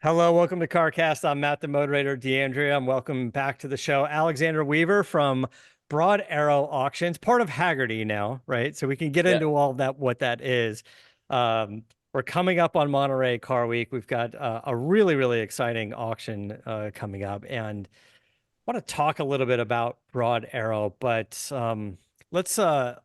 Hello, welcome to CarCast. I'm Matt, the Motorator, DeAndrea. I'm welcome back to the show. Alexander Weaver from Broad Arrow Auctions, part of Haggerty now, right? So we can get Yeah. into all that, what that is. We're coming up on Monterey Car Week. We've got a really, really exciting auction coming up, and I want to talk a little bit about Broad Arrow, but let's uh,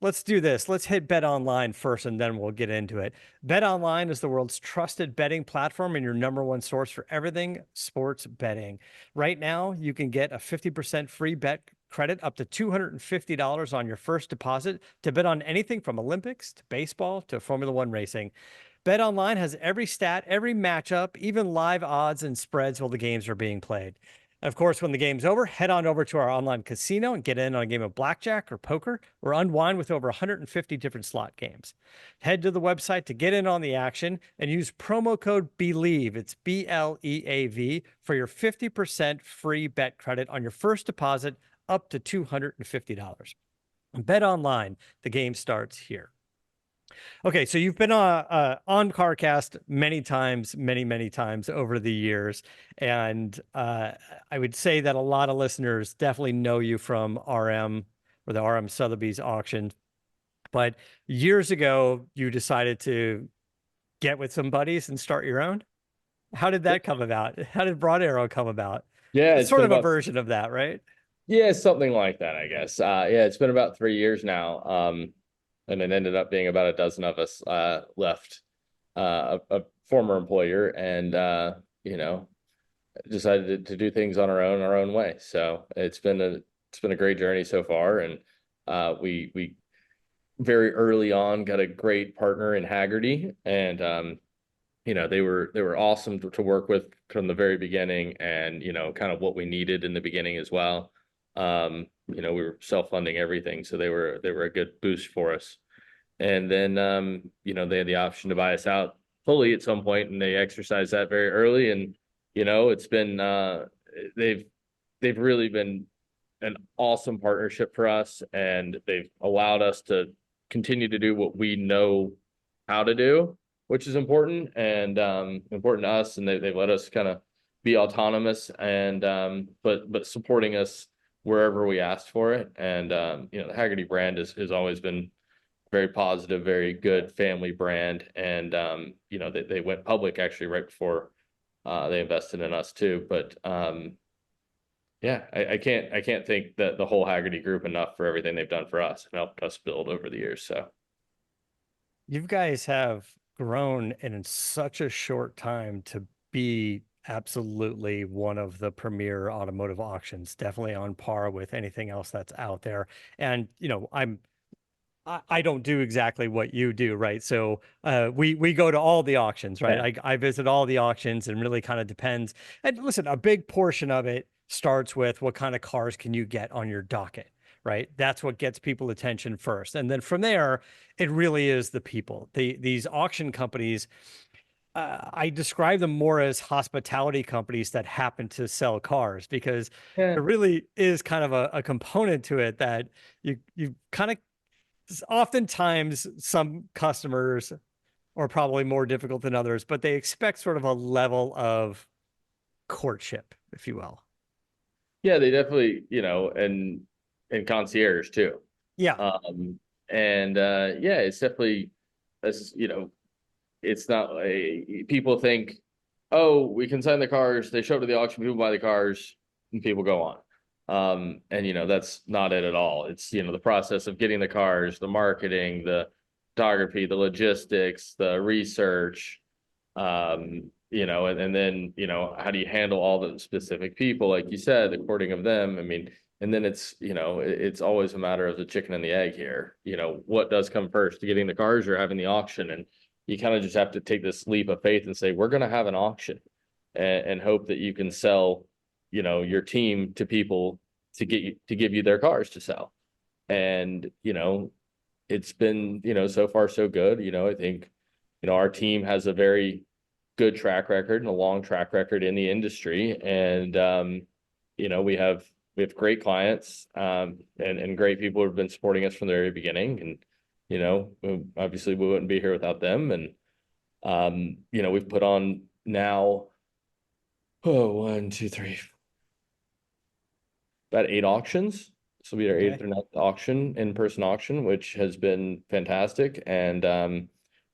let's do this. Let's hit Bet Online first, and then we'll get into it. Bet Online is the world's trusted betting platform and your number one source for everything sports betting. Right now, you can get a 50% free bet credit up to $250 on your first deposit to bet on anything from Olympics to baseball to Formula One racing. Bet Online has every stat, every matchup, even live odds and spreads while the games are being played. And of course, when the game's over, head on over to our online casino and get in on a game of blackjack or poker or unwind with over 150 different slot games. Head to the website to get in on the action and use promo code BELIEVE, it's BLEAV, for your 50% free bet credit on your first deposit up to $250. Bet online, the game starts here. Okay, so you've been on CarCast many times, many times over the years, and I would say that a lot of listeners definitely know you from RM or the RM Sotheby's auction. But years ago, you decided to get with some buddies and start your own. How did that come about? How did Broad Arrow come about? Yeah, It's it's sort been of a about version of that, right? yeah, something like that, I guess. Yeah, it's been about 3 years now. And it ended up being about a dozen of us left a former employer and you know, decided to do things on our own way. So it's been a great journey so far. And we very early on got a great partner in Haggerty, and they were awesome to work with from the very beginning, and kind of what we needed in the beginning as well. We were self-funding everything, so they were a good boost for us. And then they had the option to buy us out fully at some point, and they exercised that very early. And it's been they've they've really been an awesome partnership for us, and they've allowed us to continue to do what we know how to do, which is important and important to us. And they've let us kind of be autonomous and but supporting us wherever we asked for it. And the Haggerty brand has always been very positive, very good family brand. And they went public actually right before they invested in us too. But yeah, I can't thank the whole Haggerty group enough for everything they've done for us and helped us build over the years. So You guys have grown in such a short time to be absolutely one of the premier automotive auctions, definitely on par with anything else that's out there. And I don't do exactly what you do, right? So we go to all the auctions, yeah. right? I visit all the auctions and really kind of depends. And listen, a big portion of it starts with what kind of cars can you get on your docket, right? That's what gets people attention first. And then from there, it really is the people. These auction companies, I describe them more as hospitality companies that happen to sell cars because Yeah. there really is kind of a component to it that you kind of oftentimes some customers are probably more difficult than others, but they expect sort of a level of courtship, if you will. Yeah, they definitely, and concierge too. Yeah. And yeah, it's definitely that's it's not people think, oh, we can sign the cars, they show up to the auction, people buy the cars, and people go on. And that's not it at all. It's the process of getting the cars, the marketing, the photography, the logistics, the research, and then how do you handle all the specific people, like you said, the courting of them. I mean, and then it's always a matter of the chicken and the egg here. What does come first, getting the cars or having the auction? And you kind of just have to take this leap of faith and say, we're going to have an auction, and hope that you can sell your team to people to give you their cars to sell. And it's been so far so good. I think our team has a very good track record and a long track record in the industry. And we have great clients, and great people who have been supporting us from the very beginning. And obviously we wouldn't be here without them. And We've put on now, oh, one, two, three, about 8 auctions. So we had our eighth Okay. or ninth auction, in-person auction, which has been fantastic. And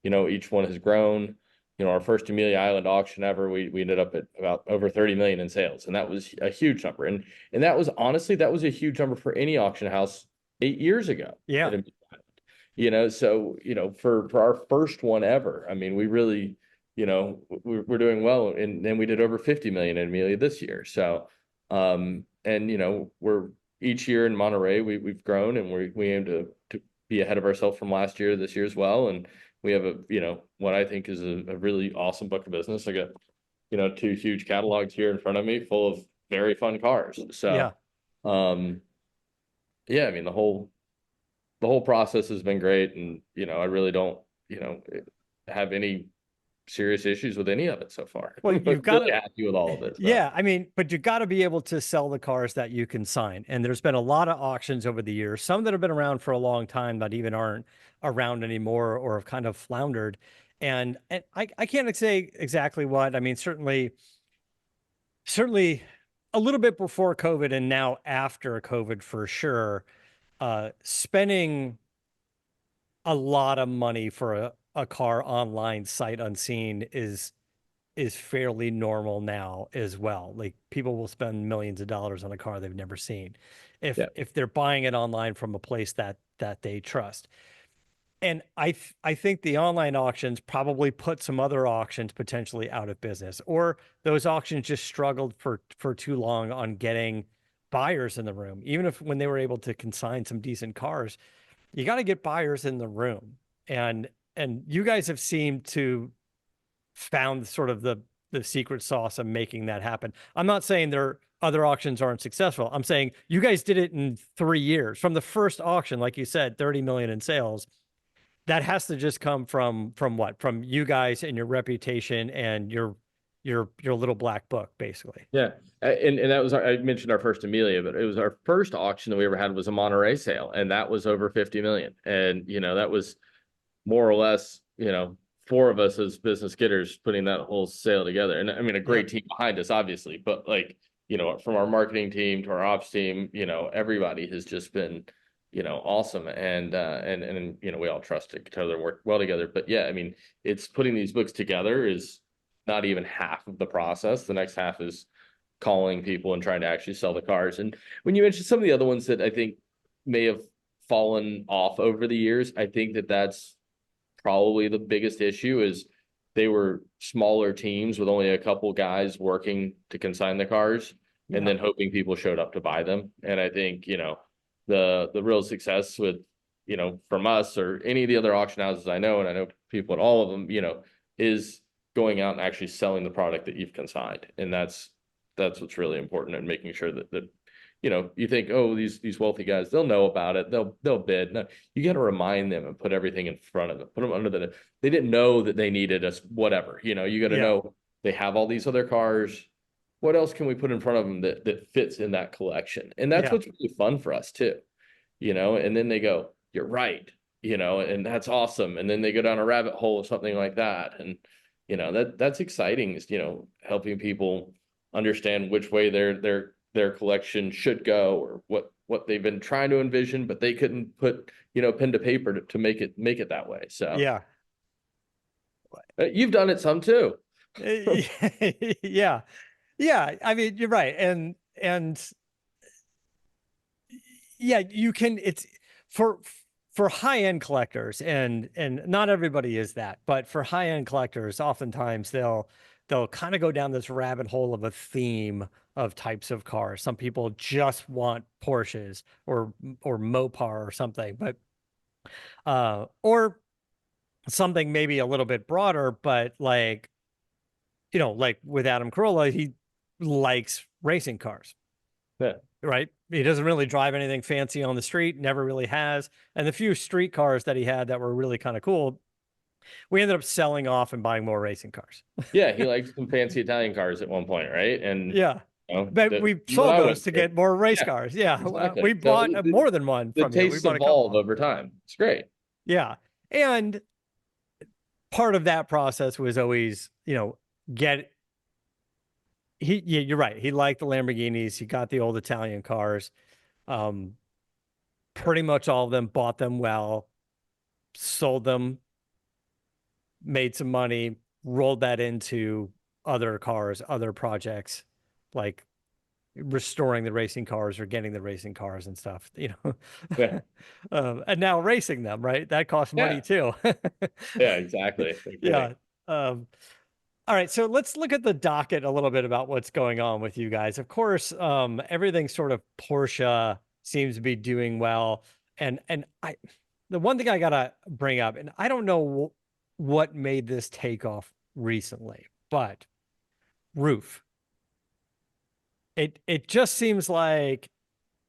each one has grown. Our first Amelia Island auction ever, we ended up at about over 30 million in sales, and that was a huge number. And that was honestly that was a huge number for any auction house 8 years ago. Yeah. So for our first one ever, I mean, we really, we're doing well, and then we did over 50 million in Amelia this year. So, and we're each year in Monterey, we've grown, and we aim to be ahead of ourselves from last year to this year as well. And we have what I think is a really awesome book of business. I got, two huge catalogs here in front of me full of very fun cars. Yeah. So, yeah, I mean, the whole process has been great, and I really don't have any serious issues with any of it so far. Well, But you've got really to, happy with all of it. So yeah, I mean, but you got to be able to sell the cars that you can sign. And there's been a lot of auctions over the years, some that have been around for a long time that even aren't around anymore or have kind of floundered. And I can't say exactly what. I mean, certainly a little bit before COVID and now after COVID for sure, spending a lot of money for a car online sight unseen is fairly normal now as well. Like people will spend millions of dollars on a car they've never seen yeah, if they're buying it online from a place that they trust. And I think the online auctions probably put some other auctions potentially out of business, or those auctions just struggled for too long on getting buyers in the room. Even if when they were able to consign some decent cars, you got to get buyers in the room. And you guys have seemed to found sort of the secret sauce of making that happen. I'm not saying their other auctions aren't successful. I'm saying you guys did it in 3 years from the first auction, like you said, 30 million in sales. That has to just come from what? From you guys and your reputation and your little black book, basically. yeah. And that was I mentioned our first Amelia, but it was our first auction that we ever had was a Monterey sale, and that was over 50 million. And that was more or less, four of us as business getters putting that whole sale together. And I mean, a great Yep. team behind us, obviously, but like, from our marketing team to our ops team, everybody has just been, awesome. And we all trust each other, work well together. But yeah, I mean, it's putting these books together is not even half of the process. The next half is calling people and trying to actually sell the cars. And when you mentioned some of the other ones that I think may have fallen off over the years, I think that's probably the biggest issue is they were smaller teams with only a couple guys working to consign the cars and Yeah. then hoping people showed up to buy them. And I think, the real success with, from us or any of the other auction houses I know, and I know people at all of them, is going out and actually selling the product that you've consigned. And that's what's really important, and making sure that you think, oh, these wealthy guys, they'll know about it. They'll bid. No, you got to remind them and put everything in front of them. Put them under they didn't know that they needed us, whatever. You got to Yeah. know they have all these other cars. What else can we put in front of them that fits in that collection? And that's Yeah. what's really fun for us too. And then they go, you're right, and that's awesome. And then they go down a rabbit hole of something like that. And that's exciting, is helping people understand which way their collection should go, or what they've been trying to envision, but they couldn't put pen to paper to make it that way. So Yeah. you've done it some too. Yeah. Yeah. I mean, you're right. And yeah, you can, it's for high-end collectors, and not everybody is that, but for high-end collectors, oftentimes they'll kind of go down this rabbit hole of a theme of types of cars. Some people just want Porsches or Mopar or something, but or something maybe a little bit broader, but like, like with Adam Carolla, he likes racing cars. Yeah. Right? He doesn't really drive anything fancy on the street, never really has. And the few street cars that he had that were really kind of cool, we ended up selling off and buying more racing cars. Yeah, he liked some fancy Italian cars at one point, right? And Yeah. But we you and sold I those went to through. get more race Yeah, cars. Yeah. We exactly. So bought more than one the from you. We tastes bought a evolve couple. over time. It's great. Yeah. And part of that process was always, get yeah, you're right. He liked the Lamborghinis. He got the old Italian cars. Um, Pretty much all of them, bought them well, sold them, made some money, rolled that into other cars, other projects, like restoring the racing cars or getting the racing cars and stuff, Yeah. and now racing them, right? That costs money Yeah. too. Yeah, exactly. No kidding. Yeah. Um, all right, so let's look at the docket a little bit about what's going on with you guys. Of course, everything sort of Porsche seems to be doing well, and the one thing I gotta bring up, and I don't know what made this take off recently, but roof. It just seems like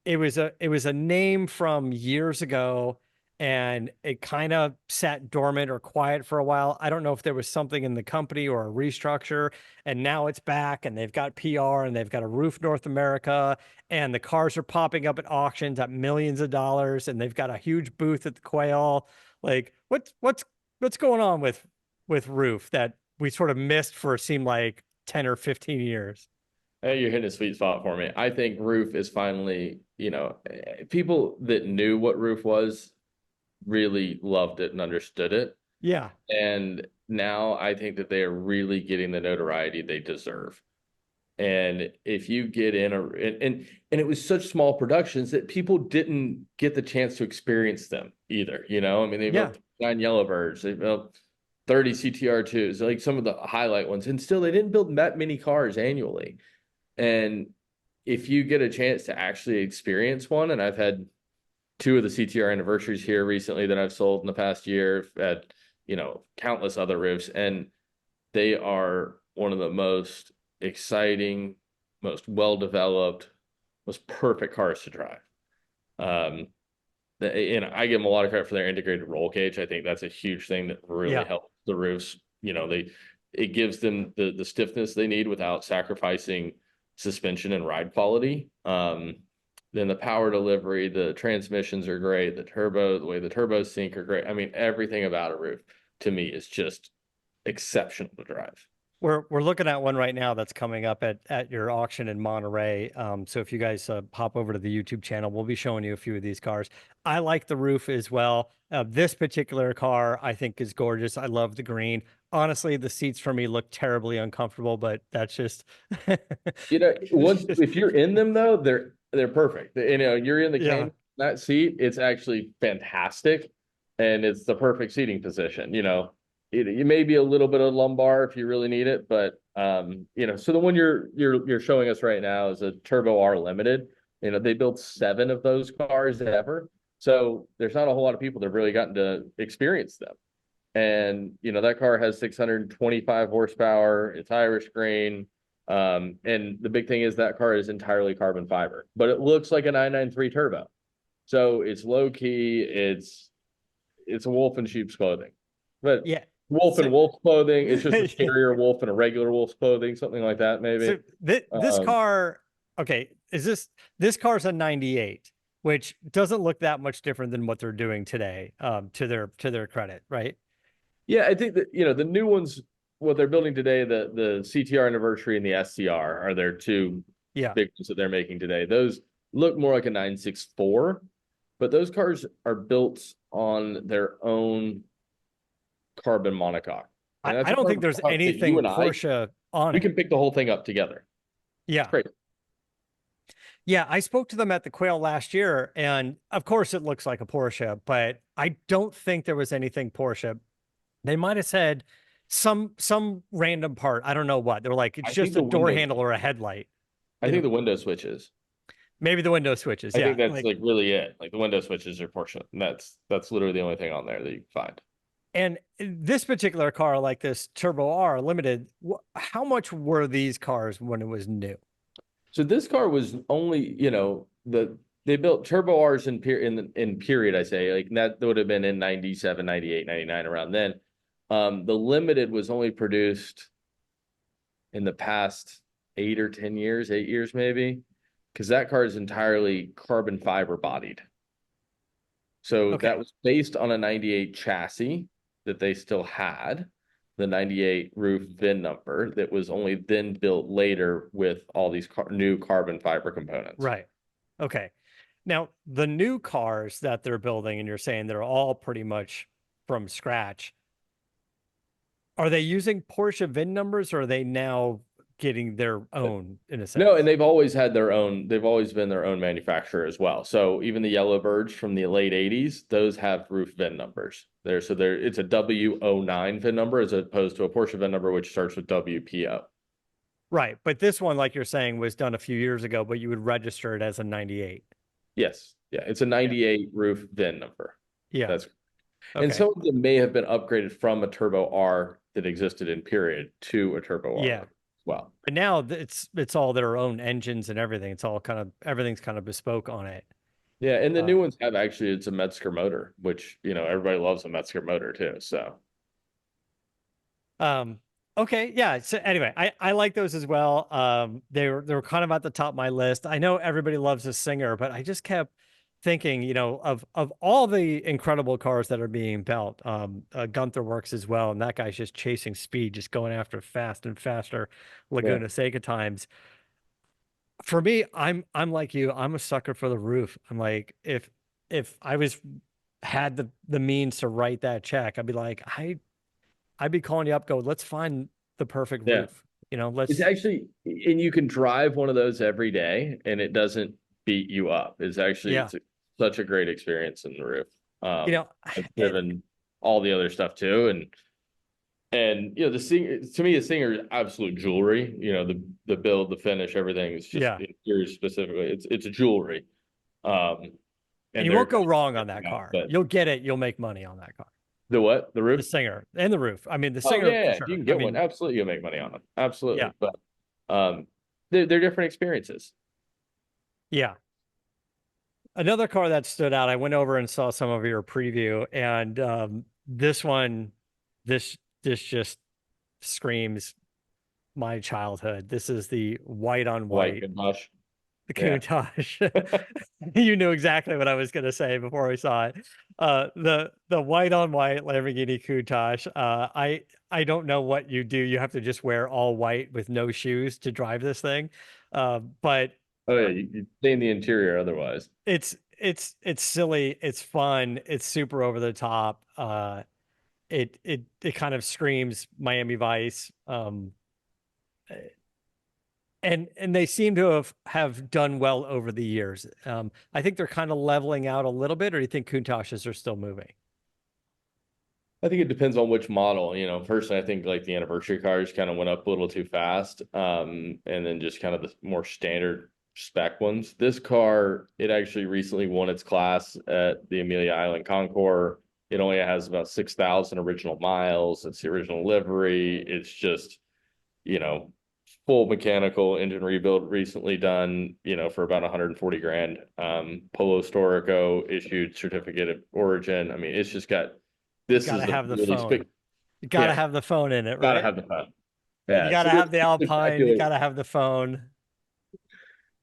it was a name from years ago, and it kind of sat dormant or quiet for a while. I don't know if there was something in the company or a restructure, and now it's back and they've got PR and they've got a Roof North America, and the cars are popping up at auctions at millions of dollars, and they've got a huge booth at the Quail. Like what's going on with Roof that we sort of missed for seemed like 10 or 15 years? Hey, you're hitting a sweet spot for me. I think Roof is finally, people that knew what Roof was really loved it and understood it. Yeah. And now I think that they are really getting the notoriety they deserve. And if you get in and it was such small productions that people didn't get the chance to experience them either. I mean, they Yeah. built 9 Yellowbirds, they built 30 CTR2s, like some of the highlight ones, and still they didn't build that many cars annually. And if you get a chance to actually experience one, and I've had two of the CTR anniversaries here recently that I've sold in the past year, I've had, countless other roofs, and they are one of the most exciting, most well-developed, most perfect cars to drive. Um, I give them a lot of credit for their integrated roll cage. I think that's a huge thing that really Yeah. helps the roofs. It gives them the stiffness they need without sacrificing suspension and ride quality. Then the power delivery, the transmissions are great. The way the turbos sync are great. I mean, everything about a roof to me is just exceptional to drive. We're looking at one right now that's coming up at your auction in Monterey. So if you guys pop over to the YouTube channel, we'll be showing you a few of these cars. I like the roof as well. This particular car I think is gorgeous. I love the green. Honestly, the seats for me look terribly uncomfortable, but that's just it's Once just if you're in them though, they're perfect. You're in the yeah. cane that seat, it's actually fantastic, and it's the perfect seating position. It may be a little bit of lumbar if you really need it, but so the one you're showing us right now is a Turbo R Limited. They built 7 of those cars ever, so there's not a whole lot of people that have really gotten to experience them. And that car has 625 horsepower. It's Irish green. And the big thing is that car is entirely carbon fiber, but it looks like a 993 turbo. So it's low key. It's a wolf in sheep's clothing, but Yeah. wolf So in wolf clothing. It's just a scarier wolf in a regular wolf's clothing, something like that, maybe. so this Um, car, okay, is this car's a 98, which doesn't look that much different than what they're doing today, to their credit, right? yeah, I think that the new ones, what they're building today, the CTR anniversary and the SCR are their two Yeah. big ones that they're making today. Those look more like a 964, but those cars are built on their own carbon monocoque. I, And that's I a don't think carbon there's monocoque that you anything and I, Porsche on we it. can pick the whole thing up together. It's Yeah. great. Yeah, I spoke to them at the Quail last year, and of course it looks like a Porsche, but I don't think there was anything Porsche. They might have said some random part. I don't know what. They were like, it's I think just a the door window, handle or a headlight, I you think know. the window switches. Maybe the window switches. I think Yeah. that's Like, like really it. Like the window switches are Porsche. And that's literally the only thing on there that you can find. and this particular car, like this Turbo R Limited, how much were these cars when it was new? So this car was only, they built turbo R's in period, I say, like that would have been in 97, 98, 99 around then. The limited was only produced in the past 8 or 10 years, 8 years maybe, because that car is entirely carbon fiber bodied. So that Okay. was based on a 98 chassis that they still had the 98 roof VIN number that was only then built later with all these new carbon fiber components. Right. Okay. Now, the new cars that they're building, and you're saying they're all pretty much from scratch, are they using Porsche VIN numbers or are they now getting their own in a No, and sense? they've always had their own, they've always been their own manufacturer as well. So even the Yellowbirds from the late 80s, those have roof VIN numbers. It's a W09 VIN number as opposed to a Porsche VIN number which starts with WPO. Right. But this one, like you're saying, was done a few years ago, but you would register it as a 98. Yes. Yeah, it's a Yeah. 98 roof VIN number. Yeah. That's And Okay. some of them may have been upgraded from a Turbo R that existed in period to a Turbo R Yeah. as well. But now it's all their own engines and everything. It's all kind of everything's kind of bespoke on it. Yeah, and the Uh, new ones have actually it's a Metzger motor, which everybody loves a Metzger motor too. So Um, okay, yeah. So anyway, I like those as well. They were kind of at the top of my list. I know everybody loves a Singer, but I just kept thinking, of all the incredible cars that are being built. Gunther works as well, and that guy's just chasing speed, just going after fast and faster yeah, Laguna Seca times. For me, I'm like you. I'm a sucker for the roof. I'm like, if I was had the means to write that check, I'd be like, I'd be calling you up, go, let's find the perfect yeah. roof. It's Let's, actually, and you can drive one of those every day, and it doesn't beat you up. yeah, Such a great experience in the roof. you Um, know, I've it, driven all the other stuff too, and the Singer to me, the Singer is absolute jewelry. The build, the finish, everything is just yeah, interior specifically. It's jewelry. Um, and and you they're won't go expensive wrong to on that get out, car. but You'll get it. You'll make money on that car. the what? The The roof? Singer and the roof. I mean, the Oh Singer yeah, for yeah, if you sure. can I get one. mean, Absolutely, you'll make money on them. yeah, Absolutely, but they're different experiences. yeah. Another car that stood out, I went over and saw some of your preview, and this one, this just screams my childhood. This is the white on White white, and mush. the Yeah. Countach. You knew exactly what I was going to say before we saw it. The white on white Lamborghini Countach. I don't know what you do. You have to just wear all white with no shoes to drive this thing. But Oh yeah, you stay in the interior otherwise. it's silly. It's fun. It's super over the top. It kind of screams Miami Vice. And they seem to have done well over the years. I think they're kind of leveling out a little bit, or do you think Countachs are still moving? I think it depends on which model. Personally, I think like the anniversary cars kind of went up a little too fast. And then just kind of the more standard spec ones. This car, it actually recently won its class at the Amelia Island Concours. It only has about 6,000 original miles. It's the original livery. It's just, you know, full mechanical engine rebuild recently done, for about 140 grand. Polo Storico issued certificate of origin. I mean, it's just got You this got is to the have the really phone. spec. You got to Yeah, have the phone in it, gotta right? have the fun. You Yeah, got to so have the this Alpine. You got speculator. to have the phone.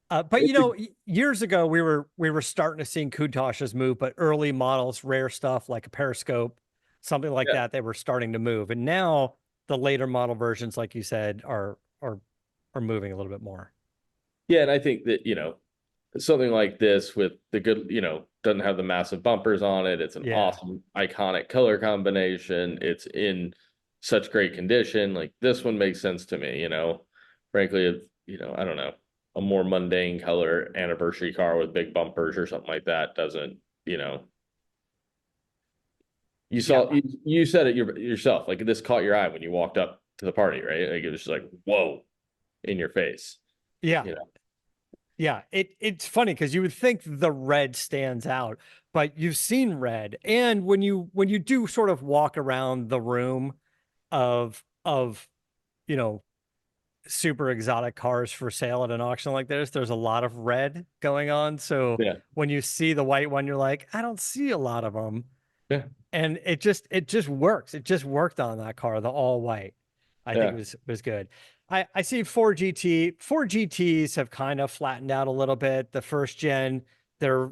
But It's a years ago we were starting to see Countach's move, but early models, rare stuff like a Periscope, something like yeah, that, they were starting to move. And now the later model versions, like you said, are moving a little bit more. yeah, and I think that something like this with the good, doesn't have the massive bumpers on it. It's an Yeah, awesome, iconic color combination. It's in such great condition. Like this one makes sense to me. Frankly, I don't know, a more mundane color anniversary car with big bumpers or something like that doesn't, you know. You yeah, saw you said it yourself. Like this caught your eye when you walked up to the party, right? Like it was just like whoa in your face. yeah. You know. Yeah, it's funny because you would think the red stands out, but you've seen red, and when you do sort of walk around the room of you know super exotic cars for sale at an auction like this, there's a lot of red going on. So Yeah. when you see the white one, you're like, I don't see a lot of them, Yeah. and it just works. It just worked on that car, the all white. I think Yeah. it was good. I see 4 GT. 4 GTs have kind of flattened out a little bit. The first gen, they're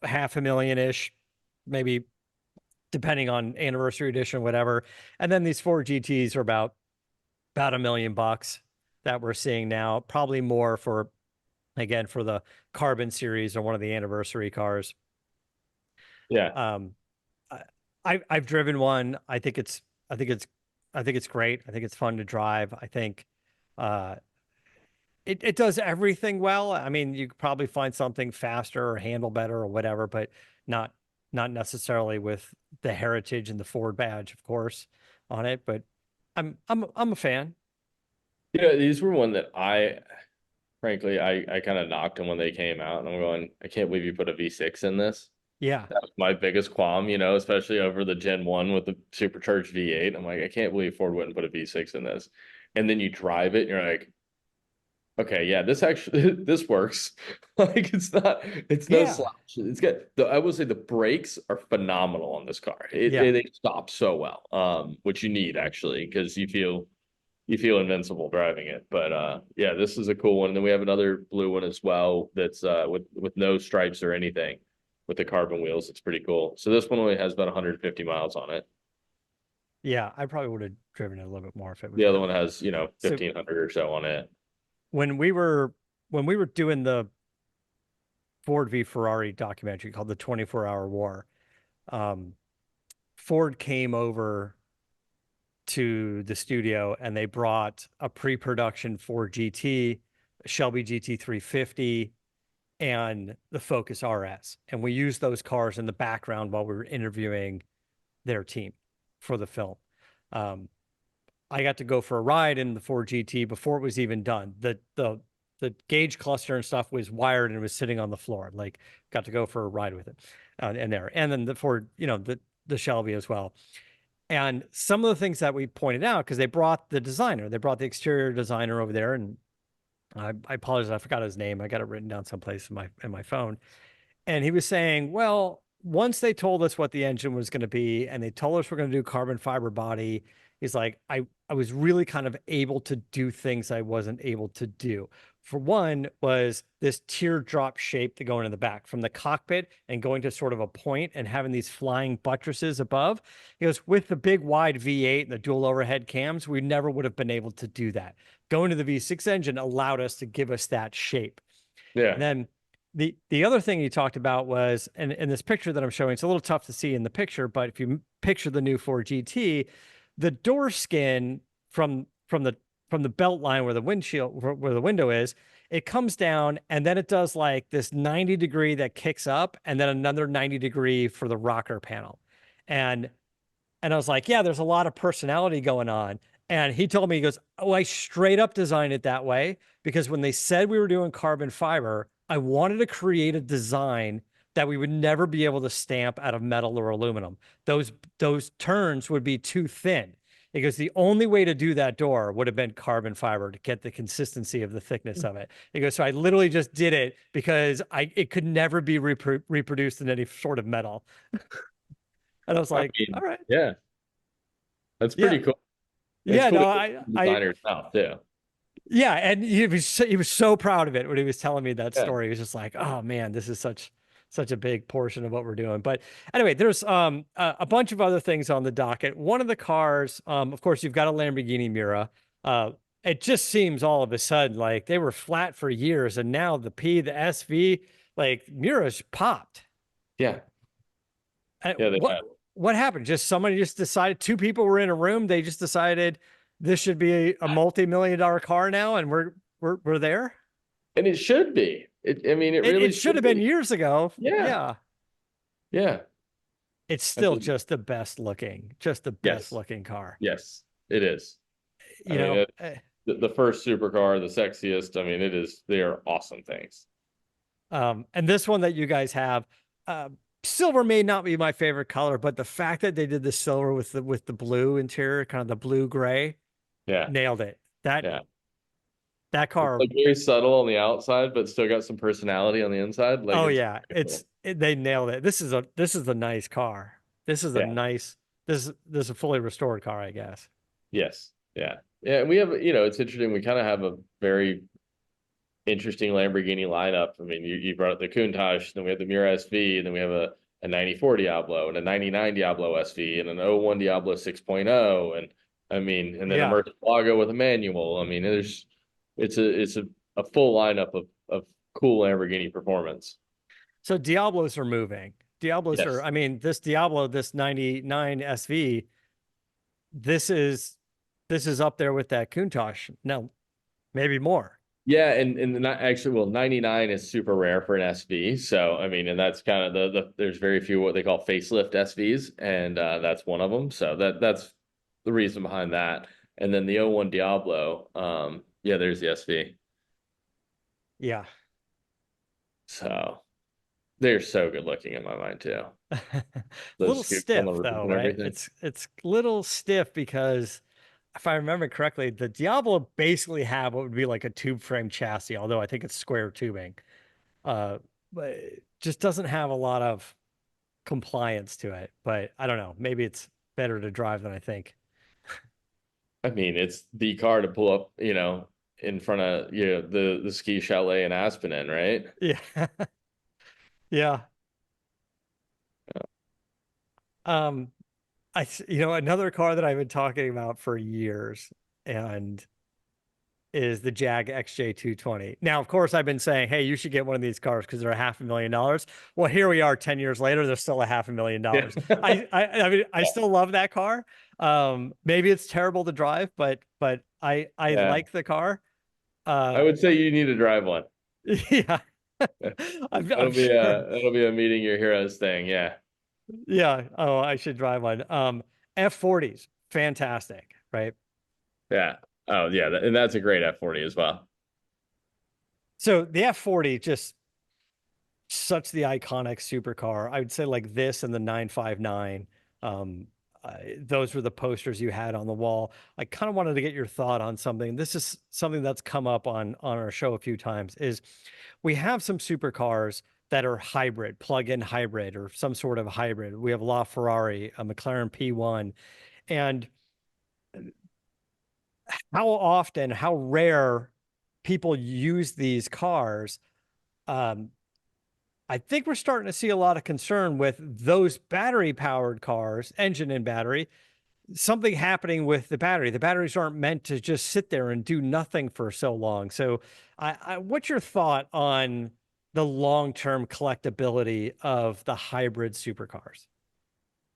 half a million ish, maybe depending on anniversary edition, whatever. And then these Ford GTs are about $1 million that we're seeing now, probably more for, again, for the Carbon series or one of the anniversary cars. Yeah. Um, I've driven one. I think it's I think it's great. I think it's fun to drive. I think uh it does everything well. I mean, you could probably find something faster or handle better or whatever, but not not necessarily with the heritage and the Ford badge, of course, on it. But I'm a fan. These were one that frankly, I kind of knocked them when they came out, and I'm going, I can't believe you put a V6 in this. Yeah. That was my biggest qualm, especially over the Gen 1 with the supercharged V8. I'm like, I can't believe Ford wouldn't put a V6 in this. And then you drive it, and you're like, okay, yeah, this actually this works. Like it's no Yeah. slouch. It's good. I will say the brakes are phenomenal on this car. Yeah. They stop so well. Which you need actually, because you feel invincible driving it. But yeah, this is a cool one. And then we have another blue one as well that's with no stripes or anything with the carbon wheels. It's pretty cool. So this one only has about 150 miles on it. Yeah. I probably would have driven it a little bit more if it was The other that one way. has, So 1500 or so on it. when we were when we were doing the Ford v Ferrari documentary called The 24-Hour War, um, Ford came over to the studio and they brought a pre-production Ford GT, Shelby GT 350, and the Focus RS. And we used those cars in the background while we were interviewing their team for the film. Um, I got to go for a ride in the Ford GT before it was even done. The gauge cluster and stuff was wired and it was sitting on the floor. Like, got to go for a ride with it, in there. And then the Ford, the Shelby as well. And some of the things that we pointed out, because they brought the designer, they brought the exterior designer over there, and I apologize, I forgot his name. I got it written down someplace in my phone. And he was saying, well, once they told us what the engine was going to be and they told us we're going to do carbon fiber body, he's like, I was really kind of able to do things I wasn't able to do. For one, was this teardrop shape to go into the back from the cockpit and going to sort of a point and having these flying buttresses above. He goes, with the big wide V8 and the dual overhead cams, we never would have been able to do that. Going to the V6 engine allowed us to give us that shape. And Yeah. then the other thing he talked about was, and in this picture that I'm showing, it's a little tough to see in the picture, but if you picture the new Ford GT, the door skin from the belt line where the windshield where the window is, it comes down and then it does like this 90-degree that kicks up and then another 90-degree for the rocker panel. And I was like, yeah, there's a lot of personality going on. And he told me, he goes, oh, I straight up designed it that way because when they said we were doing carbon fiber, I wanted to create a design that we would never be able to stamp out of metal or aluminum. Those turns would be too thin. Because the only way to do that door would have been carbon fiber to get the consistency of the thickness of it. He goes, so I literally just did it because it could never be reproduced in any sort of metal. And I was I like, all mean, right, yeah, that's yeah, pretty cool. It's yeah, cool no, to get the designers out too. yeah, and he was so proud of it when he was telling me that Yeah. story. He was just like, "Oh man, this is such a big portion of what we're doing." But anyway, there's a bunch of other things on the docket. One of the cars, of course, you've got a Lamborghini Miura. Uh, it just seems all of a sudden like they were flat for years, and now the SV, like Miura's popped. Yeah. And Yeah, they have. what happened? Just somebody just decided. Two people were in a room. They just decided this should be a multi-million-dollar car now, and we're there. And it should be. I mean, it really It should should have been be. years ago. Yeah. Yeah. Yeah. It's I still mean, just the best yes. looking car. Yes, it is. I You mean, know, the first supercar, the sexiest. I mean, they are awesome things. and this one that you guys have, uh, silver may not be my favorite color, but the fact that they did the silver with the blue interior, kind of the blue gray, Yeah. nailed it. That Yeah. that It's car, like very subtle on the outside, but still got some personality on the inside. Like oh it's yeah, pretty cool. they nailed it. This is a nice car. This is a Yeah. nice this is a fully restored car, I guess. Yes. Yeah. Yeah. And we have, it's interesting. We kind of have a very interesting Lamborghini lineup. I mean, you brought up the Countach, then we have the Miura SV, then we have a a 94 Diablo and a 99 Diablo SV and an '01 Diablo 6.0. And I mean, and then a Yeah. Murcielago with a manual. I mean, it's a full lineup of cool Lamborghini performance. So Diablos are moving. Diablos are, Yes. I mean, this Diablo, this 99 SV, this is this is up there with that Countach. No, maybe more. Yeah, and not actually, well, 99 is super rare for an SV. So I mean, and that's kind of there's very few what they call facelift SVs, and that's one of them. So that's the reason behind that. And then the '01 Diablo, yeah, there's the SV. Yeah. So they're so good looking in my mind too. A Those little scoops on the stiff roof though, and right? everything. It's a little stiff because if I remember correctly, the Diablo basically have what would be like a tube frame chassis, although I think it's square tubing. But it just doesn't have a lot of compliance to it. But I don't know. Maybe it's better to drive than I think. I mean, it's the car to pull up, in front of the ski chalet in Aspen in, right? Yeah. Yeah. Um, another car that I've been talking about for years and is the Jag XJ220. Now, of course, I've been saying, hey, you should get one of these cars because they're $500,000. Well, here we are 10 years later, they're still Yeah. $500,000. I mean, I still love that car. Maybe it's terrible to drive, but I Yeah. like the car. I Uh, would say you need to drive one. yeah. I'm sure. That'll be a meeting your heroes thing. Yeah. Yeah. Oh, I should drive one. F40s, fantastic, right? Yeah. Oh, yeah. And that's a great F40 as well. So the F40 just such the iconic supercar. I would say like this and the 959. Um, those were the posters you had on the wall. I kind of wanted to get your thought on something. This is something that's come up on our show a few times. Is we have some supercars that are hybrid, plug-in hybrid, or some sort of hybrid. We have LaFerrari, a McLaren P1, and how often, how rare people use these cars. Um, I think we're starting to see a lot of concern with those battery powered cars, engine and battery, something happening with the battery. The batteries aren't meant to just sit there and do nothing for so long. So, what's your thought on the long term collectability of the hybrid supercars?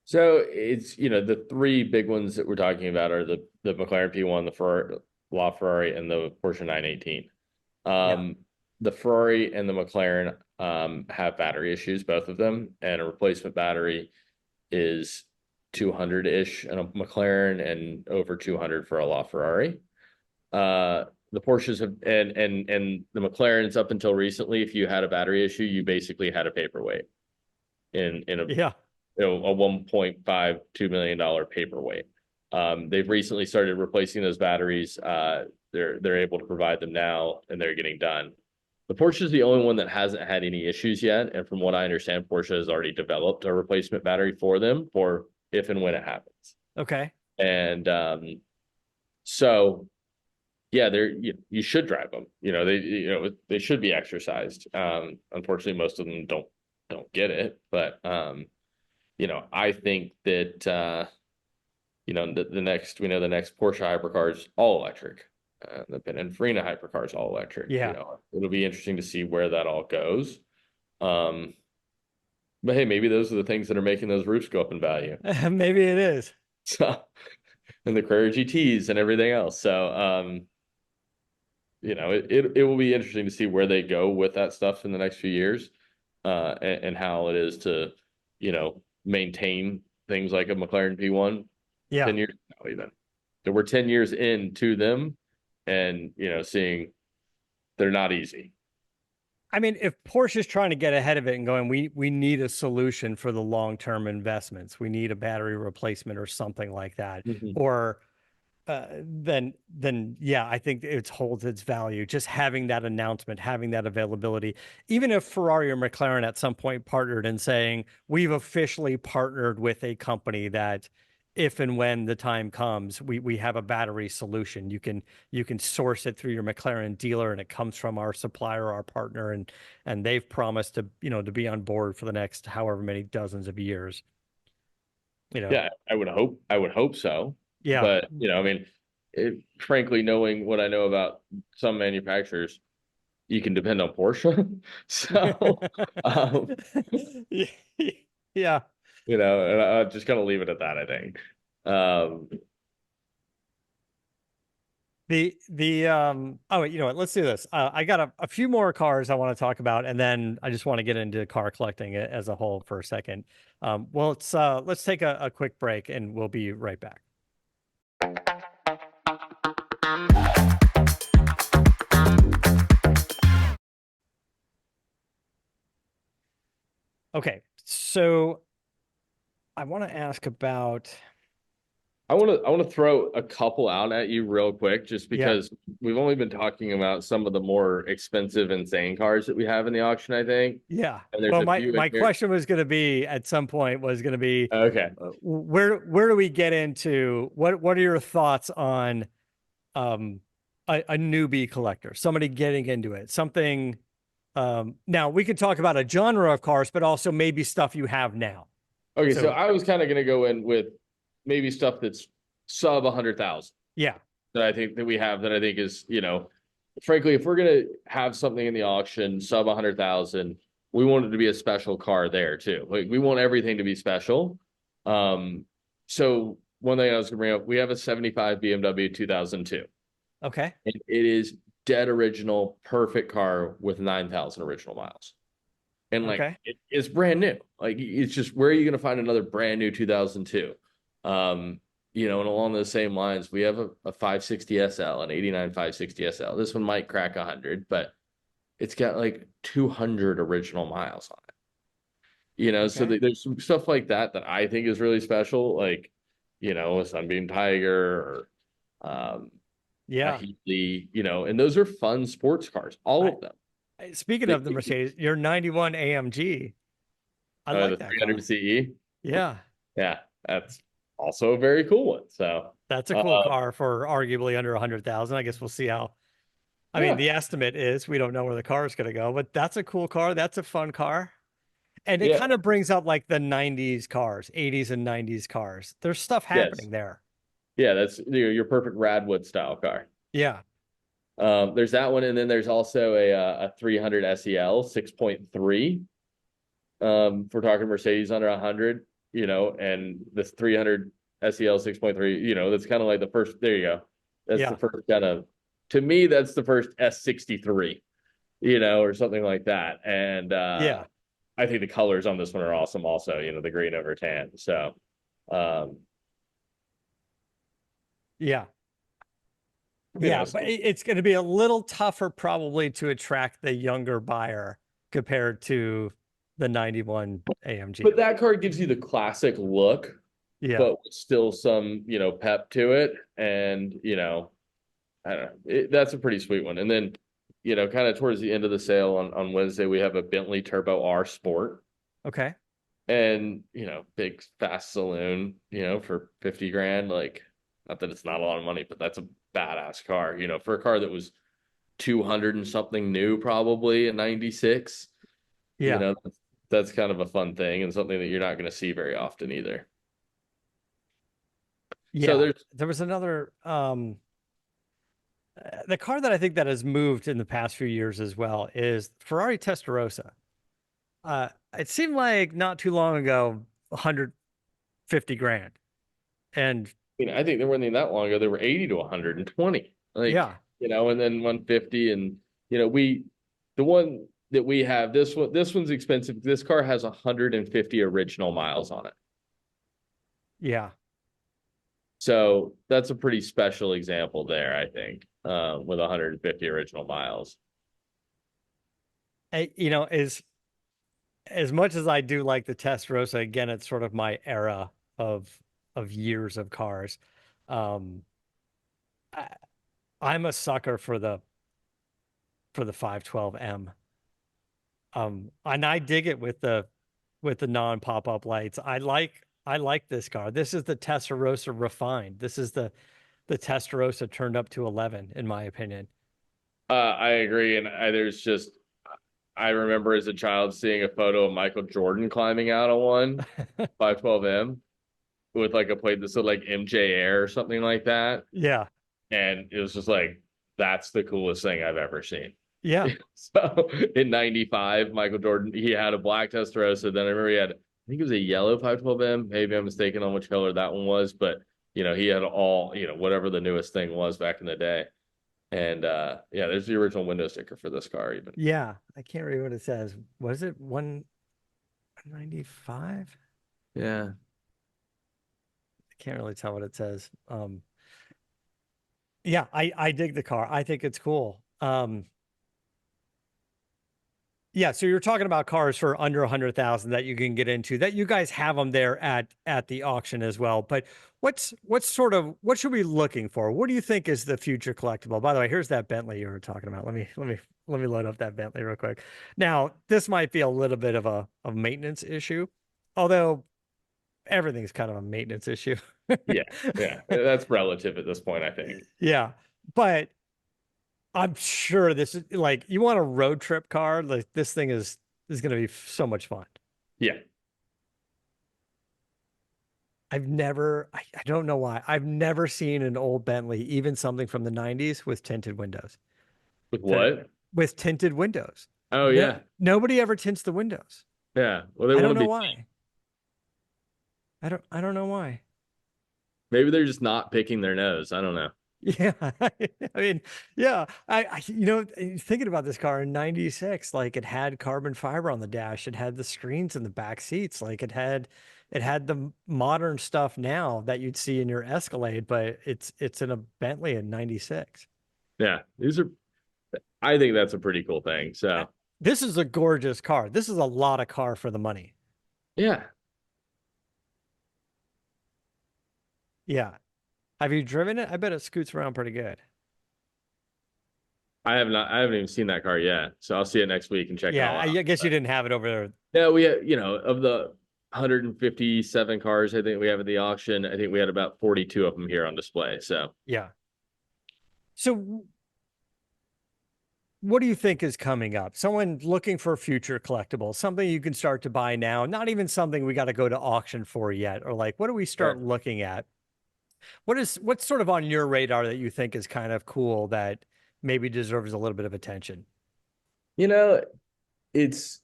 So it's, the three big ones that we're talking about are the McLaren P1, the LaFerrari, and the Porsche 918. Yeah. The Ferrari and the McLaren have battery issues, both of them, and a replacement battery is 200-ish in a McLaren and over 200 for a LaFerrari. The Porsches have and the McLarens up until recently, if you had a battery issue, you basically had a paperweight in a Yeah. a $1.52 million paperweight. They've recently started replacing those batteries. They're able to provide them now, and they're getting done. The Porsche is the only one that hasn't had any issues yet, and from what I understand, Porsche has already developed a replacement battery for them for if and when it happens. Okay. And so yeah, you should drive them. They should be exercised. Unfortunately, most of them don't get it, but I think that the next the next Porsche hypercar is all electric. The Pininfarina hypercar is all electric. Yeah. It'll be interesting to see where that all goes. Um, but hey, maybe those are the things that are making those roofs go up in value. Maybe it is. So, and the Carrera GTs and everything else. So, it will be interesting to see where they go with that stuff in the next few years, and how it is to, maintain things like a McLaren P1 Yeah. 10 years now even. So we're 10 years into them and, seeing they're not easy. I mean, if Porsche's trying to get ahead of it and going, we need a solution for the long-term investments. We need a battery replacement or something like that. Mhm. Or then yeah, I think it holds its value. Just having that announcement, having that availability, even if Ferrari or McLaren at some point partnered and saying we've officially partnered with a company that if and when the time comes, we have a battery solution. You can source it through your McLaren dealer, and it comes from our supplier, our partner, and they've promised to, to be on board for the next however many dozens of years. You know, Yeah, I would hope so. yeah. But, I mean, frankly, knowing what I know about some manufacturers, you can depend on Porsche. So, um, Yeah. and I'm just gonna leave it at that, I think. Um, Oh, you know what? Let's do this. I got a few more cars I want to talk about, and then I just want to get into car collecting as a whole for a second. Well, let's take a quick break, and we'll be right back. Okay, so I want to ask about, I want to throw a couple out at you real quick, just yeah, because we've only been talking about some of the more expensive, insane cars that we have in the auction, I think. yeah. And there's Well, a my few in my here. question was going to be at some point was going to be, Okay. where do we get into what are your thoughts on um a newbie collector, somebody getting into it, something. Now we could talk about a genre of cars, but also maybe stuff you have now. Okay, so So I was kind of gonna go in with maybe stuff that's sub 100,000 yeah, that I think that we have that I think is, frankly, if we're gonna have something in the auction sub 100,000, we want it to be a special car there too. Like we want everything to be special. So one thing I was gonna bring up, we have a 75 BMW 2002. okay, And it is dead original, perfect car with 9,000 original miles. And like okay, it's brand new. Like it's just where are you going to find another brand new 2002? And along those same lines, we have a 560 SL, an 89 560 SL. This one might crack 100, but it's got like 200 original miles on it. So okay, there's some stuff like that that I think is really special, like a Sunbeam Tiger or a yeah. Heatley, and those are fun sports cars, all I, of them. Speaking of the Mercedes, your 91 AMG, I like The that 300 car. CE. Yeah, Yeah, that's also a very cool one. So, that's a cool uh, car for arguably under 100,000. I guess we'll see how. I mean, yeah, the estimate is we don't know where the car is going to go, but that's a cool car. That's a fun car. And it yeah, kind of brings up like the 90s cars, 80s and 90s cars. There's stuff yes, happening there. yeah. That's your perfect Radwood style car. Yeah. There's that one, and then there's also a 300 SEL 6.3. If we're talking Mercedes under 100, and this 300 SEL 6.3, that's kind of like the first. There you go. That's the Yeah. first kind of. To me, that's the first S63, or something like that. And Yeah. I think the colors on this one are awesome. Also, the green over tan. So, um, Yeah. you know, Yeah. But it's going to be a little tougher probably to attract the younger buyer compared to the 91 but AMG. that car gives you the classic look, Yeah. but with still some, pep to it. And, I don't know. That's a pretty sweet one. And then, kind of towards the end of the sale on Wednesday, we have a Bentley Turbo R Sport. Okay. And, big fast saloon, for 50 grand. Like, not that it's not a lot of money, but that's a badass car, for a car that was 200 and something new, probably in 96. You Yeah. know, that's kind of a fun thing and something that you're not going to see very often either. So Yeah. there's, There was another the car that I think that has moved in the past few years as well is Ferrari Testarossa. It seemed like not too long ago, 150 grand. And I think they weren't even that long ago. They were 80 to 120, like, yeah, and then 150. And, the one that we have, this one's expensive. This car has 150 original miles on it. yeah. So that's a pretty special example there, I think, with 150 original miles. As much as I do like the Testarossa, again, it's sort of my era of years of cars. Um, I, I'm a sucker for the 512M. And I dig it with the non pop-up lights. I like I like this car. This is the Testarossa refined. This is the Testarossa turned up to 11, in my opinion. I agree, and I remember as a child seeing a photo of Michael Jordan climbing out on one 512M with like a plate that said like MJ Air or something like that, Yeah. and it was just like that's the coolest thing I've ever seen. Yeah. So in '95, Michael Jordan, he had a black Testarossa. Then I remember he had, I think it was a yellow 512M. Maybe I'm mistaken on which color that one was, but he had all, whatever the newest thing was back in the day. And yeah, there's the original window sticker for this car even. Yeah. I can't read what it says. Was it 195? Yeah. I can't really tell what it says. Yeah, I dig the car. I think it's cool. Yeah, so you're talking about cars for under 100,000 that you can get into, that you guys have them there at the auction as well. But what should we be looking for? What do you think is the future collectible? By the way, here's that Bentley you were talking about. Let me load up that Bentley real quick. Now, this might be a little bit of a maintenance issue, although everything's kind of a maintenance issue. Yeah. Yeah. That's relative at this point, I think. Yeah, but I'm sure this is like, you want a road trip car, like this thing is going to be so much fun. Yeah. I don't know why. I've never seen an old Bentley, even something from the 90s with tinted windows. With That what? with tinted windows. Oh No, yeah. nobody ever tints the windows. Yeah. Well, they I want don't to know be, why. I don't know why. maybe they're just not picking their nose. I don't know. Yeah. I mean, yeah. Thinking about this car in 96, like it had carbon fiber on the dash, it had the screens in the back seats, like it had the modern stuff now that you'd see in your Escalade, but it's in a Bentley in 96. Yeah. I think that's a pretty cool thing. Uh, So This is a gorgeous car. This is a lot of car for the money. yeah. Yeah. Have you driven it? I bet it scoots around pretty good. I haven't even seen that car yet. So I'll see it next week and check it Yeah, all I out. guess you But didn't have it over there. yeah, of the 157 cars I think we have at the auction, I think we had about 42 of them here on display. So Yeah. So what do you think is coming up? Someone looking for future collectibles, something you can start to buy now, not even something we got to go to auction for yet, or like, what do we start sure. looking at? What's sort of on your radar that you think is kind of cool that maybe deserves a little bit of attention? You know, it's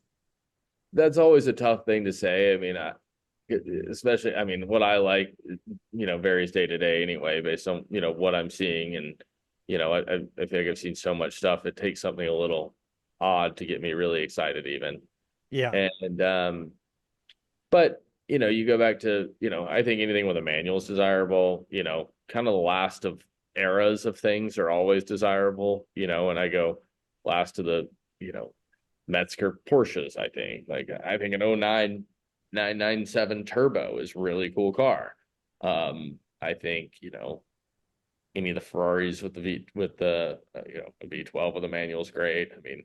that's always a tough thing to say. I mean, especially, I mean, what I like, varies day to day anyway, based on, what I'm seeing. And, I feel like I've seen so much stuff. It takes something a little odd to get me really excited, even. Yeah, And, but, you go back to, I think anything with a manual is desirable, kind of the last of eras of things are always desirable, and I go last to the, you know, Metzger Porsches, I think. Like I think an '09 997 turbo is a really cool car. I think, any of the Ferraris with the a V12 with a manual is great. I mean,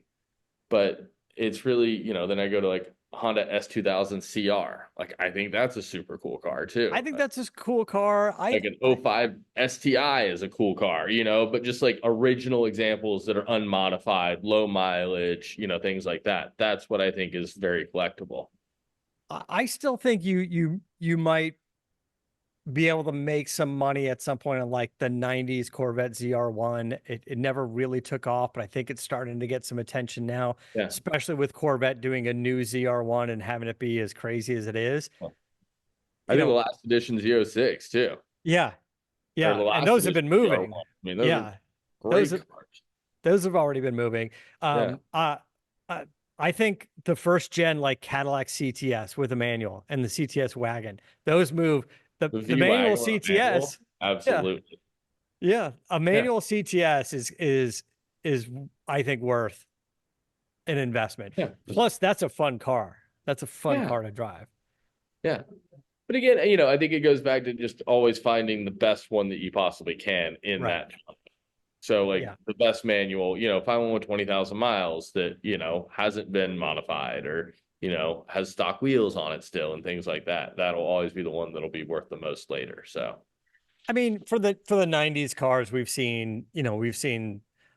but it's really, then I go to like Honda S2000 CR. Like I think that's a super cool car too. I think that's a cool car. Like an '05 STI is a cool car, but just like original examples that are unmodified, low mileage, things like that. That's what I think is very collectible. I still think you might be able to make some money at some point on like the 90s Corvette ZR1. It never really took off, but I think it's starting to get some attention now, Yeah. especially with Corvette doing a new ZR1 and having it be as crazy as it is. I You think the know, last edition Z06 too, yeah, or the yeah, and last those have edition been ZR1. moving. I mean, those are Yeah, those great have cars. those have already been moving. Yeah. Um, uh, uh, I think the first gen like Cadillac CTS with a manual and the CTS wagon, those move The the manual V-Wagon with a manual, CTS. Yeah, absolutely. yeah, a Yeah. manual CTS is I think worth an investment. Yeah. Plus, that's a fun car. That's a fun Yeah. car to drive. Yeah. But again, I think it goes back to just always finding the best one that you possibly can in Right. that. So like Yeah. the best manual, find one with 20,000 miles that, hasn't been modified or, has stock wheels on it still and things like that. That'll always be the one that'll be worth the most later. So I mean, for the 90s cars, we've seen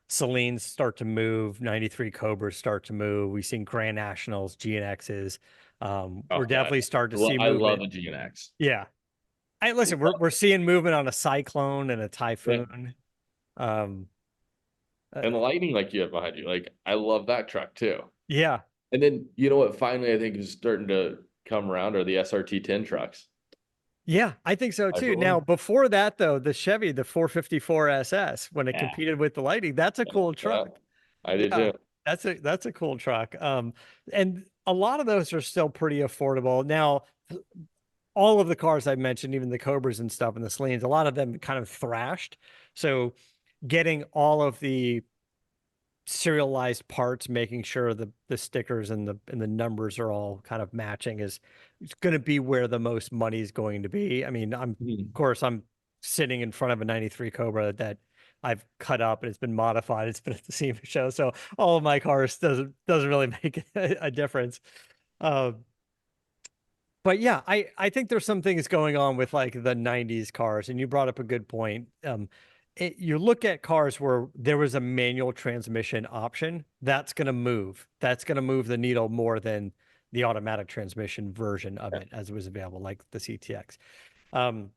Celine's start to move, 93 Cobras start to move. We've seen Grand Nationals, GNXs. We're oh god, definitely starting to see I love movement. a GNX. Yeah. Listen, we're seeing movement on a Cyclone and a Yeah. Typhoon. Um, uh, And the lightning like you have behind you, like I love that truck too. yeah. And then you know what finally I think is starting to come around are the SRT 10 trucks. Yeah, I think so I too. Now, believe. before that, though, the Chevy, the 454 SS, when it Yeah, competed with the Lightning, that's a cool yeah, truck. I did Yeah, too. that's a cool truck. And a lot of those are still pretty affordable. Now, all of the cars I mentioned, even the Cobras and stuff and the Selenes, a lot of them kind of thrashed. So getting all of the serialized parts, making sure the stickers and the numbers are all kind of matching is it's going to be where the most money is going to be. I mean, of Mhm. course I'm sitting in front of a 93 Cobra that I've cut up and it's been modified. It's been at the SEMA show, so all of my cars doesn't really make a difference. Um, but yeah, I think there's some things going on with like the 90s cars, and you brought up a good point. You look at cars where there was a manual transmission option, that's going to move. That's going to move the needle more than the automatic transmission version of Yeah. it as it was available, like the CTX. Um,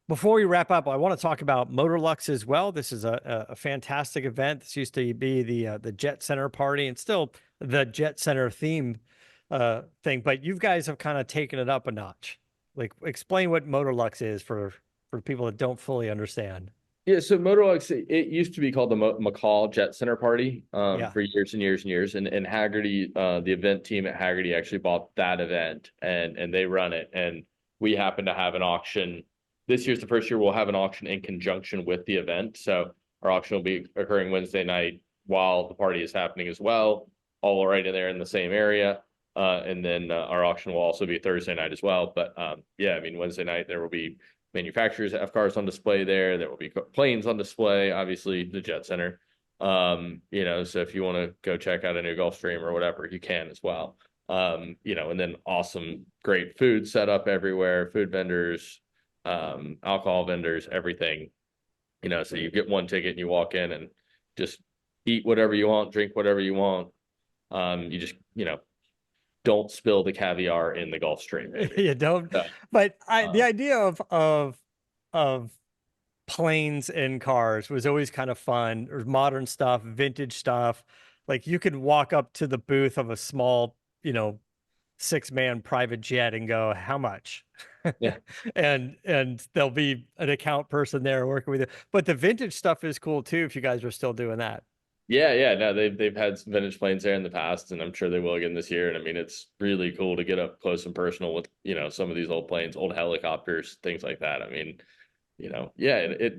Before we wrap up, I want to talk about Motorlux as well. This is a fantastic event. This used to be the Jet Center party and still the Jet Center theme thing, but you guys have kind of taken it up a notch. Like, explain what Motorlux is for people that don't fully understand. Yeah, so Motorlux, it used to be called the McCall Jet Center Party Yeah. for years and years and years. And Haggerty, the event team at Haggerty actually bought that event and they run it. And we happen to have an auction. This year's the first year we'll have an auction in conjunction with the event. So our auction will be occurring Wednesday night while the party is happening as well, all right in there in the same area. And then our auction will also be Thursday night as well. But yeah, I mean, Wednesday night there will be manufacturers have cars on display there. There will be planes on display, obviously the Jet Center. So if you want to go check out a new Gulfstream or whatever, you can as well. And then awesome, great food set up everywhere, food vendors, alcohol vendors, everything. So you get one ticket and you walk in and just eat whatever you want, drink whatever you want. You just, don't spill the caviar in the Gulfstream, maybe. You don't, So, but the um, idea of planes in cars was always kind of fun, or modern stuff, vintage stuff. Like you could walk up to the booth of a small, 6-man private jet and go, how much? yeah. And there'll be an account person there working with you. But the vintage stuff is cool too if you guys are still doing that. Yeah. No, they've had some vintage planes there in the past, and I'm sure they will again this year. And I mean, it's really cool to get up close and personal with some of these old planes, old helicopters, things like that. I mean, yeah,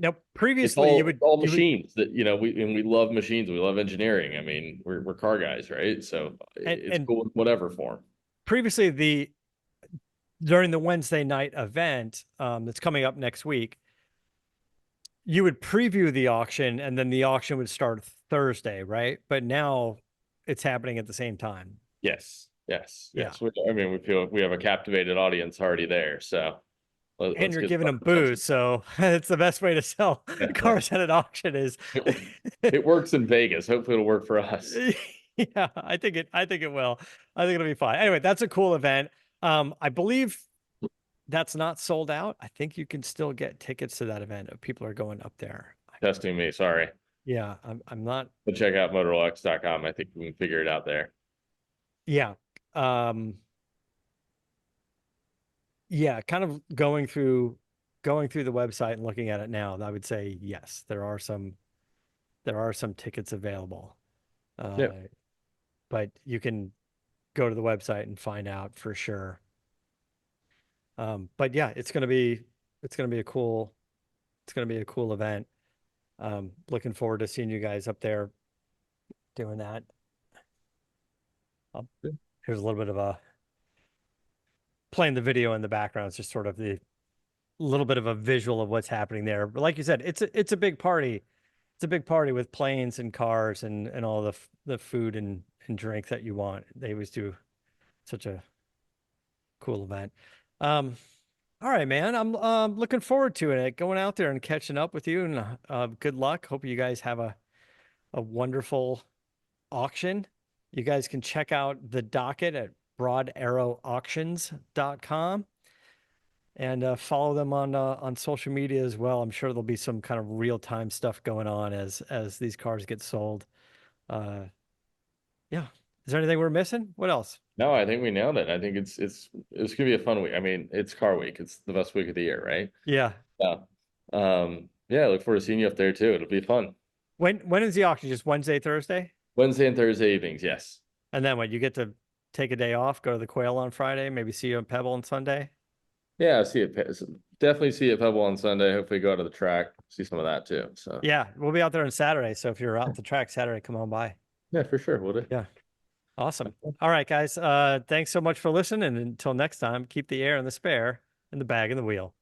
Now, it's previously all you would machines that we love machines, we love engineering. I mean, we're car guys, right? So it's and cool in whatever form. previously the during the Wednesday night event that's coming up next week, you would preview the auction and then the auction would start Thursday, right? But now it's happening at the same time. Yes. Yeah. I mean, we feel we have a captivated audience already there, so And let's you're get giving them started on booze, some. so it's the best way to sell Definitely. cars at an auction is It works in Vegas. Hopefully, it'll work for us. yeah, I think it will. I think it'll be fine. Anyway, that's a cool event. I believe that's not sold out. I think you can still get tickets to that event if people are going up there. Testing me. Sorry. Yeah, I'm not. But check out motorlux.com. I think we can figure it out there. Yeah. Um, yeah, kind of going through the website and looking at it now, I would say yes, there are some tickets available. Yeah. But you can go to the website and find out for sure. But yeah, it's gonna be a cool event. Looking forward to seeing you guys up there doing that. Um, Here's a little bit of a playing the video in the background. It's just sort of the little bit of a visual of what's happening there. But like you said, it's a big party. It's a big party with planes and cars and all the food and drink that you want. They always do such a cool event. Um, all right, man. I'm looking forward to it. Going out there and catching up with you, and good luck. Hope you guys have a wonderful auction. You guys can check out the docket at broadarrowauctions.com and follow them on social media as well. I'm sure there'll be some kind of real-time stuff going on as these cars get sold. Uh, yeah. Is there anything we're missing? What else? No, I think we nailed it. I think it's gonna be a fun week. I mean, it's car week. It's the best week of the year, right? Yeah. Yeah. Yeah, I look forward to seeing you up there too. It'll be fun. When is the auction? Just Wednesday, Thursday? Wednesday and Thursday evenings, yes. And then what? You get to take a day off, go to the Quail on Friday, maybe see you in Pebble on Sunday? Yeah, see it. Definitely see it Pebble on Sunday. Hopefully go out to the track, see some of that too. So Yeah, we'll be out there on Saturday. So if you're out the track Saturday, come on by. yeah, for sure. We'll do. Yeah. Awesome. All right, guys. Thanks so much for listening. And until next time, keep the air in the spare and the bag in the wheel.